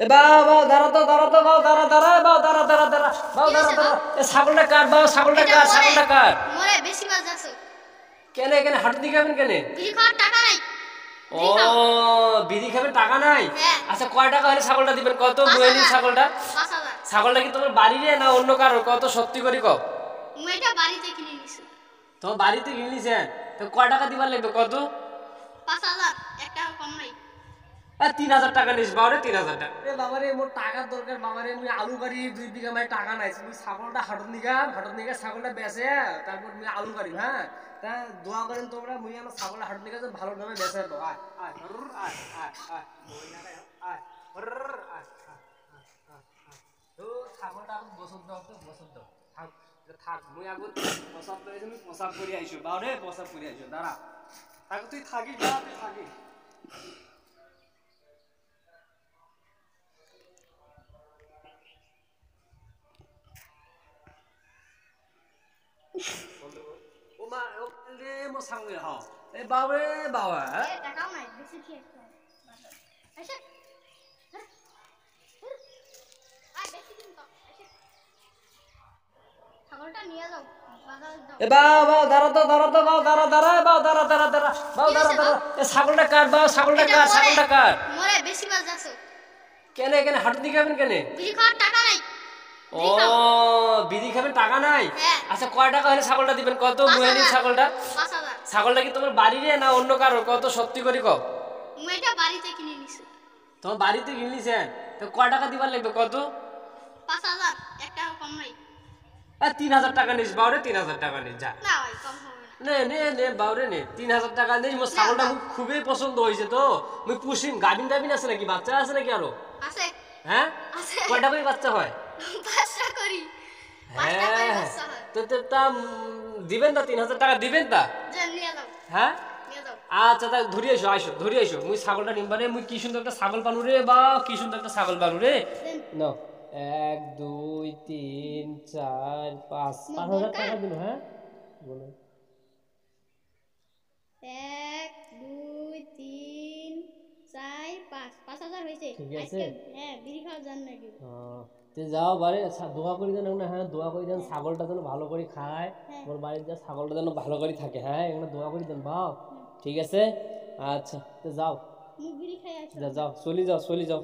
এ বাও বাও দাঁড়া তো বাও দাঁড়া দাঁড়া বাও দাঁড়া এ ছাগলটা কাট বাও ছাগলটা কাট মোরে বেশি বাজ আছে কেন কেন হাঁটু দিকে খাবেন কেন? বিড়ি খাওয়ার টাকা নাই। ও বিড়ি খাবেন টাকা নাই? হ্যাঁ। আচ্ছা কয় টাকা হলে ছাগলটা দিবেন? কত মুয়েলি ছাগলটা? 5000। ছাগলটা কি তোমার বাড়ির না অন্য কারোর? কত সত্যি করে কও। মুই এটা বাড়িতে কিনে নিছি। তোমার বাড়িতে কিনে নিছেন? তো কয় টাকা দিবার লাগবে? কত? 5000। এক টাকা কম নাই। 3000 টাকা নিস বাবারে, 3000 টাকা। এ বাবারে মোর টাকার দরকার বাবারে, মুই আলু গাড়ি 2 বিঘা মানে টাকা নাই, মুই ছাগলটা হাটত নিগা ছাগলটা বেচে তারপর মুই আলু গাড়ি। হ্যাঁ তা দোয়া করেন তোমরা, মুই আমার ছাগলটা হাটত নিগা ভালো দামে বেচে তো। আয় আয় আয় আয় আয় আয় আয় তো ছাগলটা আমি বসন্ত দাও থাক থাক, মুই আগে প্রসাব করে তুমি প্রসাব করে আইসো বাবারে, প্রসাব করে আইসো। দাঁড়া থাক, তুই থাকিস না, তুই থাকিস। ও মা ও রে মো সামনে হ এ বাবা বাবা এ টাকাও নাই, বেশি খেয়ে খাও। আচ্ছা আয় বেশি দিন তো। আচ্ছা ছাগলটা নিয়ে যাও বাজারে দাও। এ বাও দাঁড়া তো বাও দাঁড়া এ ছাগলটা কাট বাও ছাগলটা কাট মোরে বেশি বাজ আছে কেন কেন হাঁটু দিকে খাবেন কেন? বিড়ি খাওয়ার টাকা নাই। ও বিড়ি খাবেন টাকা নাই? হ্যাঁ। আচ্ছা কয় টাকা হলে ছাগলটা দিবেন? কত মুয়েলি ছাগলটা? 5000। ছাগলটা কি তোমার বাড়ির না অন্য কারোর? কত সত্যি করে কও। মুই এটা বাড়িতে কিনে নিছি। তোমার বাড়িতে কিনে নিছেন? তো কয় টাকা দিবার লাগবে? কত? 5000। এক টাকা কম নাই। 3000 টাকা নিস বাবারে, 3000 টাকা নিস যা। না ভাই কম হবে না। নে বাউরে নে, 3000 টাকা নেই। মোর ছাগলটা মুখ খুবই পছন্দ হয়েছে তো, মুই পুষিম। গাভিন আছে নাকি? বাচ্চা আছে নাকি আরো? আছে হ্যাঁ আছে। কয়টা করে বাচ্চা হয়? 5টা করি। 5টা করে হ্যাঁ বাচ্চা হয়। তো তা দিবেন তা 3000 টাকা দিবেন তা? যে নিয়ে যাও হ্যাঁ নিয়ে যাও। আচ্ছা তা ধরে আইসো মুই ছাগলটা নিমবারে। মুই কি সুন্দর একটা ছাগল পালু রে বা, কি সুন্দর একটা ছাগল পালু রে। নাও 1 2 3 4 5 5000 টাকা দিন। হ্যাঁ বলো। 1 2 3 4 5 5000 হইছে। ঠিক আছে। হ্যাঁ বিড়ি খাওয়ার জান নাকি? তে যাও বাড়ি দোয়া করে দেন না। হ্যাঁ দোয়া করে দেন ছাগলটা যেন ভালো করে খায়, মোর বাড়িতে ছাগলটা যেন ভালো করে থাকে। হ্যাঁ এগুলো দোয়া করে দেন বাপ। ঠিক আছে আচ্ছা তো যাও, মুই বিড়ি খাই আছি। যাও চলে যাও।